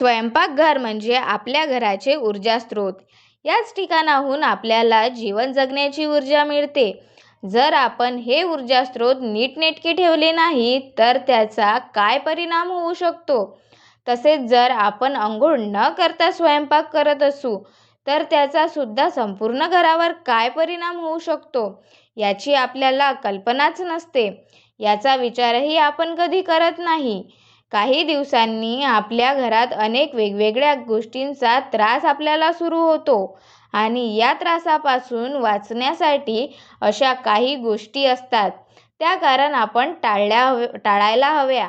स्वयंपाकघर म्हणजे आपल्या घराचे ऊर्जा स्रोत. याच ठिकाणाहून आपल्याला जीवन जगण्याची ऊर्जा मिळते. जर आपण हे ऊर्जा स्रोत नीटनेटके ठेवले नाही तर त्याचा काय परिणाम होऊ शकतो? तसेच जर आपण अंघोळ न करता स्वयंपाक करत असू तर त्याचा सुद्धा संपूर्ण घरावर काय परिणाम होऊ शकतो याची आपल्याला कल्पनाच नसते. याचा विचारही आपण कधी करत नाही. काही दिवसांनी आपल्या घरात अनेक वेगवेगळ्या गोष्टींचा त्रास आपल्याला सुरू होतो आणि या त्रासापासून वाचण्यासाठी अशा काही गोष्टी असतात त्या कारण आपण टाळायला हव्या.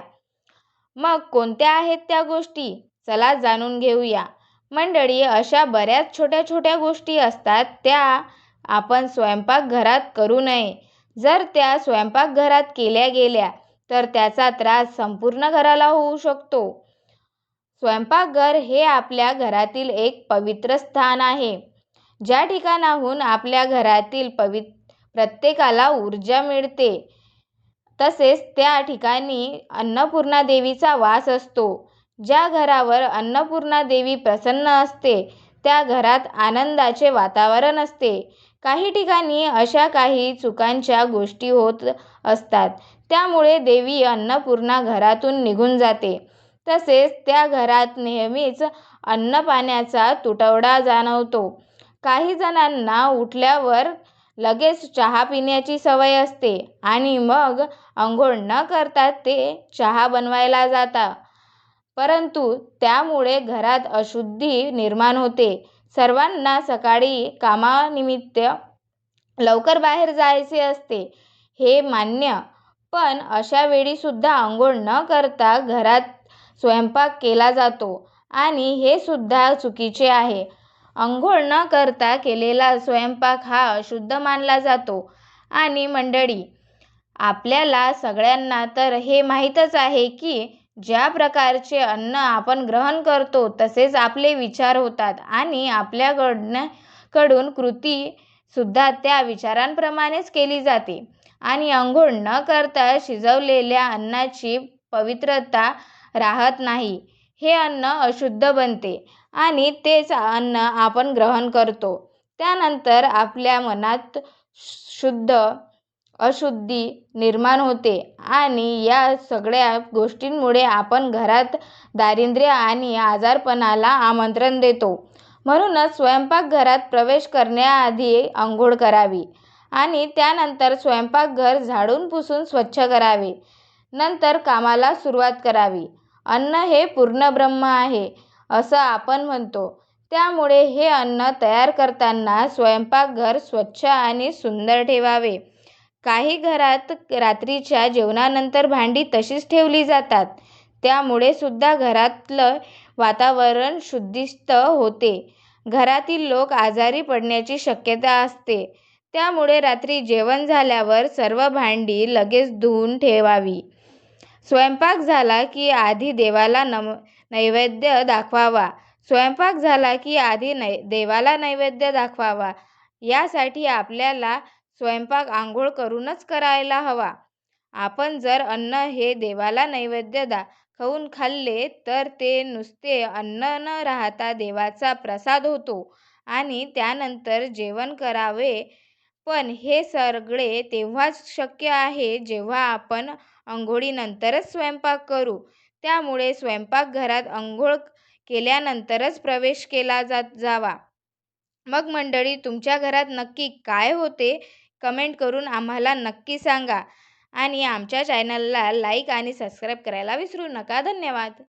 मग कोणत्या आहेत त्या गोष्टी? चला जाणून घेऊया. मंडळी, अशा बऱ्याच छोट्या छोट्या गोष्टी असतात त्या आपण स्वयंपाकघरात करू नये. जर त्या स्वयंपाकघरात केल्या गेल्या तर त्याचा त्रास संपूर्ण घराला होऊ शकतो. स्वयंपाकघर हे आपल्या घरातील एक पवित्र स्थान आहे, ज्या ठिकाणाहून आपल्या घरातील प्रत्येकाला ऊर्जा मिळते. तसेच त्या ठिकाणी अन्नपूर्णा देवीचा वास असतो. ज्या घरावर अन्नपूर्णा देवी प्रसन्न असते त्या घरात आनंदाचे वातावरण असते. काही ठिकाणी अशा काही चुकांच्या गोष्टी होत असतात, त्यामुळे देवी अन्नपूर्णा घरातून निघून जाते. तसेच त्या घरात नेहमीच अन्नपाण्याचा तुटवडा जाणवतो. काही जणांना उठल्यावर लगेच चहा पिण्याची सवय असते आणि मग अंघोळ न करता ते चहा बनवायला जातात, परंतु त्यामुळे घरात अशुद्धी निर्माण होते. सर्वांना सकाळी कामानिमित्त लवकर बाहेर जायचे असते, हे मान्य. पण अशा वेळी सुद्धा अंघोळ न करता घरात स्वयंपाक केला जातो आणि हे सुद्धा चुकीचे आहे. अंघोळ न करता केलेला स्वयंपाक हा अशुद्ध मानला जातो. आणि मंडळी, आपल्याला सगळ्यांना तर हे माहीतच आहे की ज्या प्रकारचे अन्न आपण ग्रहण करतो तसेच आपले विचार होतात आणि आपल्याकडून कृती सुद्धा त्या विचारांप्रमाणेच केली जाते. आणि अंघोळ न करता शिजवलेल्या अन्नाची पवित्रता राहत नाही. हे अन्न अशुद्ध बनते आणि तेच अन्न आपण ग्रहण करतो. त्यानंतर आपल्या मनात अशुद्धी निर्माण होते आणि या सगळ्या गोष्टींमुळे आपण घरात दारिद्र्य आणि आजारपणाला आमंत्रण देतो. म्हणूनच स्वयंपाकघरात प्रवेश करण्याआधी अंघोळ करावी आणि त्यानंतर स्वयंपाकघर झाडून पुसून स्वच्छ करावे. नंतर कामाला सुरुवात करावी. अन्न हे पूर्ण ब्रह्म आहे असं आपण म्हणतो, त्यामुळे हे अन्न तयार करताना स्वयंपाकघर स्वच्छ आणि सुंदर ठेवावे. काही घरात रात्रीच्या जेवणानंतर भांडी तशीच ठेवली जातात, त्यामुळे सुद्धा घरातलं वातावरण दूषित होते. घरातील लोक आजारी पडण्याची शक्यता असते, त्यामुळे रात्री जेवण झाल्यावर सर्व भांडी लगेच धुवून ठेवावी. स्वयंपाक झाला की आधी देवाला नैवेद्य दाखवावा. स्वयंपाक झाला की आधी देवाला नैवेद्य दाखवावा. यासाठी आपल्याला स्वयंपाक आंघोळ करूनच करायला हवा. आपण जर अन्न हे देवाला नैवेद्य दाखवून खाल्ले तर ते नुसते अन्न न राहता देवाचा प्रसाद होतो आणि त्यानंतर जेवण करावे. पण हे सगळे तेव्हाच शक्य आहे जेव्हा आपण अंघोळीनंतरच स्वयंपाक करू. त्यामुळे स्वयंपाकघरात अंघोळ केल्यानंतरच प्रवेश केला जावा. मग मंडळी, तुमच्या घरात नक्की काय होते कमेंट करून आम्हाला नक्की सांगा आणि आमच्या चॅनलला लाईक आणि सबस्क्राईब करायला विसरू नका. धन्यवाद.